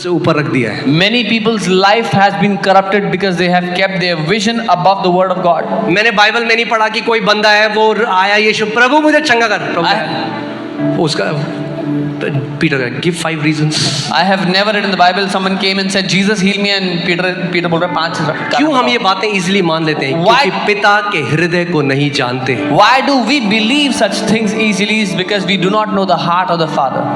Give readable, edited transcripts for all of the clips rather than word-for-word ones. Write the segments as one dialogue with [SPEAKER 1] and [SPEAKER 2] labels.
[SPEAKER 1] से ऊपर रख दिया है।
[SPEAKER 2] Many people's life has been corrupted because they have kept their vision above the word of God.
[SPEAKER 1] मैंने बाइबल में नहीं पढ़ा कि कोई बंदा है वो आया यीशु प्रभु मुझे चंगा कर, प्रभु उसका Peter give 5 reasons.
[SPEAKER 2] I have never read in the Bible someone came and said Jesus heal me and Peter बोल रहा 5
[SPEAKER 1] क्यों हम ये बातें इजीली मान लेते हैं? क्योंकि पिता के हृदय को नहीं जानते।
[SPEAKER 2] Why do we believe such things easily? Is because we do not know the heart of the Father.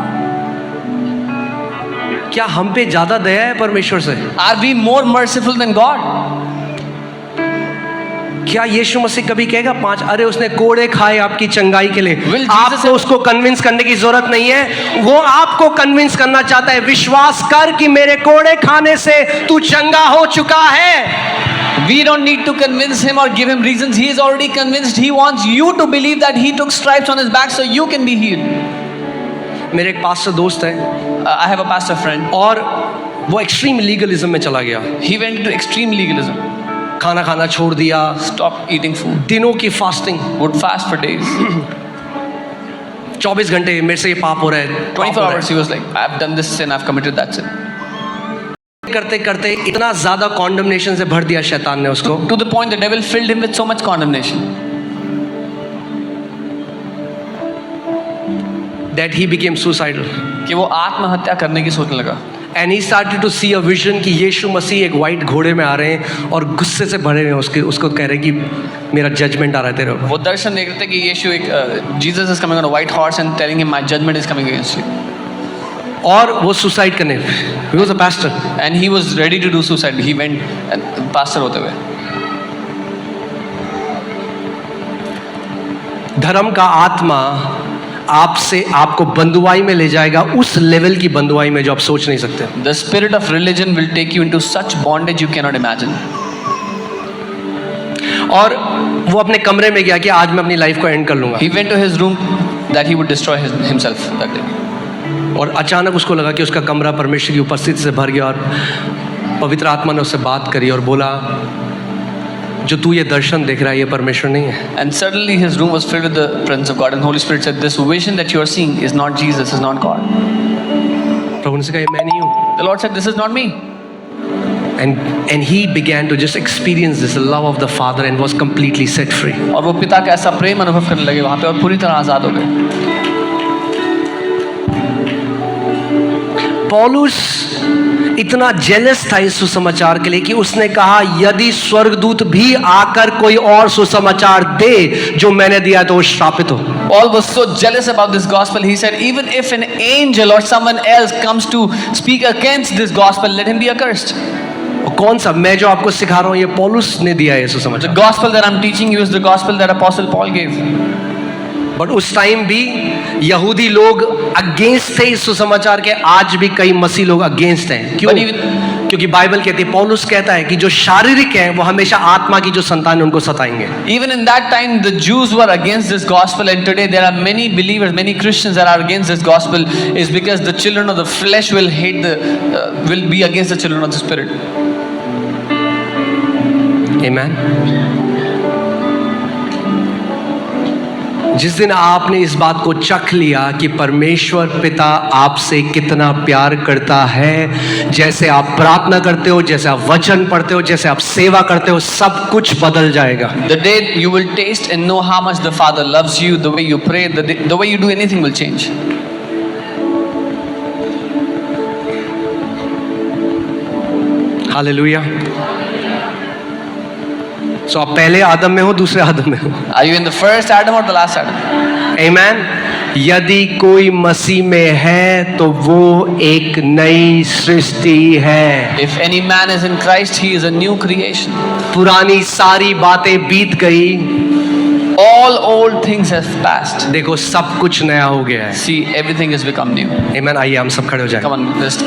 [SPEAKER 1] क्या हम पे ज्यादा दया है परमेश्वर से?
[SPEAKER 2] Are we more merciful than God?
[SPEAKER 1] क्या यीशु मसीह कभी कहेगा 5 अरे उसने कोड़े खाए आपकी चंगाई के लिए? आपको उसको कन्विंस करने की जरूरत नहीं है, वो आपको कन्विंस करना चाहता है। विश्वास कर कि मेरे कोड़े खाने से तू चंगा हो चुका है।
[SPEAKER 2] We don't need to convince him or give him reasons. He is already convinced. He wants you to believe that he took stripes on his back so you can be healed.
[SPEAKER 1] मेरे एक pastor दोस्त है,
[SPEAKER 2] I have a pastor friend.
[SPEAKER 1] और वो extreme legalism में चला गया।
[SPEAKER 2] He went into extreme legalism.
[SPEAKER 1] खाना खाना छोड़ दिया,
[SPEAKER 2] Stopped eating food.
[SPEAKER 1] दिनों की fasting,
[SPEAKER 2] Would fast for days.
[SPEAKER 1] 24 घंटे मेरे से ये पाप हो रहा है,
[SPEAKER 2] 24 hours he was like, I've done this sin, I've committed that sin.
[SPEAKER 1] करते करते इतना ज्यादा कॉन्डमनेशन से भर दिया शैतान ने उसको,
[SPEAKER 2] To the point the devil filled him with so much condemnation
[SPEAKER 1] that he became suicidal.
[SPEAKER 2] कि वो आत्महत्या करने की सोचने लगा.
[SPEAKER 1] And he started to see a vision कि यीशु मसीह एक वाइट घोड़े में आ रहे हैं और गुस्से से भरे हैं, उसको कह रहे हैं कि मेरा जजमेंट आ रहा है तेरे ऊपर।
[SPEAKER 2] वो दर्शन देख रहे थे कि यीशु एक Jesus is coming on a white horse and telling him my judgment is coming against you.
[SPEAKER 1] और वो सुसाइड करने, he was a pastor.
[SPEAKER 2] And he was ready to do suicide. He went and pastor होते हुए.
[SPEAKER 1] धर्म का आत्मा आपसे आपको बंधुआई में ले जाएगा, उस लेवल की बंधुआई में जो आप सोच नहीं सकते।
[SPEAKER 2] The spirit of religion will take you into such bondage you cannot imagine.
[SPEAKER 1] और वो अपने कमरे में गया कि आज मैं अपनी लाइफ को एंड कर लूंगा।
[SPEAKER 2] He went to his room that he would destroy himself that day.
[SPEAKER 1] और अचानक उसको लगा कि उसका कमरा परमेश्वर की उपस्थिति से भर गया और पवित्र आत्मा ने उससे बात करी और बोला जो तू ये दर्शन देख रहा है ये परमेश्वर नहीं है।
[SPEAKER 2] And suddenly his room was filled with the presence of God and Holy Spirit said this vision that you are seeing is not Jesus, is not God.
[SPEAKER 1] प्रभु ने कहा ये मैं नहीं हूँ।
[SPEAKER 2] The Lord said this is not me.
[SPEAKER 1] And he began to just experience this love of the Father and was completely set free.
[SPEAKER 2] और वो पिता का ऐसा प्रेम अनुभव करने लगे वहाँ पे और पूरी तरह आजाद हो गए। पौलुस
[SPEAKER 1] इतना जेलस था इस सुसमाचार के लिए कि उसने कहा यदि स्वर्गदूत भी आकर कोई और सुसमाचार दे जो मैंने दिया तो वो श्रापित हो।
[SPEAKER 2] Paul was so jealous about this gospel. He said, even if an angel or someone else comes to speak against this gospel, let him be accursed.
[SPEAKER 1] कौन सा? मैं जो आपको सिखा रहा हूँ ये पौलुस ने दिया है सुसमाचार।
[SPEAKER 2] The gospel that I'm teaching you is the gospel that Apostle Paul gave.
[SPEAKER 1] But उस टाइम भी यहूदी लोग अगेंस्ट थे इस सुसमाचार के, आज भी कई मसीह लोग अगेंस्ट हैं। क्यों? क्योंकि बाइबल कहती है, पौलुस कहता है कि जो शारीरिक है वो हमेशा आत्मा की जो संतान है उनको सताएंगे।
[SPEAKER 2] Even in that time the Jews were against this gospel and today there are many believers, many Christians that are against this gospel is because the children of the flesh will hate will be against the children of the spirit.
[SPEAKER 1] Amen. जिस दिन आपने इस बात को चख लिया कि परमेश्वर पिता आपसे कितना प्यार करता है, जैसे आप प्रार्थना करते हो, जैसे आप वचन पढ़ते हो, जैसे आप सेवा करते हो, सब कुछ बदल जाएगा।
[SPEAKER 2] The day you will taste and know how much the Father loves you, the way you pray, the way you do anything will change.
[SPEAKER 1] Hallelujah. So आप पहले आदम में हो, दूसरे आदम में हो?
[SPEAKER 2] Are you in the first Adam or the last Adam?
[SPEAKER 1] Amen. यदि कोई मसीह में है तो वो एक नई सृष्टि है।
[SPEAKER 2] If any man is in Christ, he is a new creation.
[SPEAKER 1] पुरानी सारी बातें बीत गई,
[SPEAKER 2] All old things have passed.
[SPEAKER 1] देखो सब कुछ नया हो गया है।
[SPEAKER 2] See, everything has become new.
[SPEAKER 1] Amen. आइए हम सब खड़े हो जाएं।
[SPEAKER 2] Come on, just